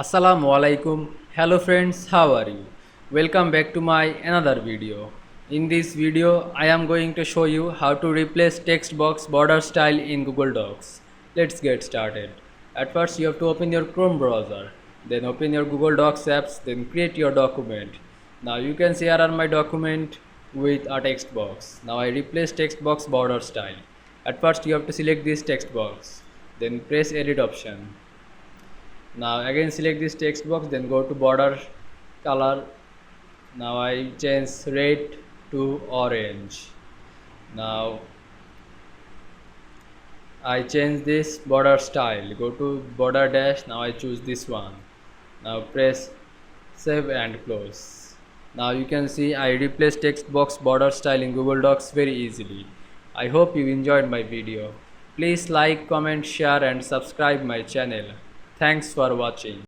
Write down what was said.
Assalamu Walaikum. Hello friends, how are you? Welcome back to my another video. In this video, I am going to show you how to replace text box border style in Google Docs. Let's get started. At first, you have to open your Chrome browser. Then open your Google Docs apps. Then create your document. Now you can see here are my document with a text box. Now I replace text box border style. At first, you have to select this text box. Then press edit option. Now again select this text box, then go to border color. Now I change red to orange. Now I change this border style, go to border dash. Now I choose this one. Now press save and close. Now you can see I replace text box border style in Google Docs very easily. I hope you enjoyed my video. Please like, comment, share and subscribe my channel. Thanks for watching.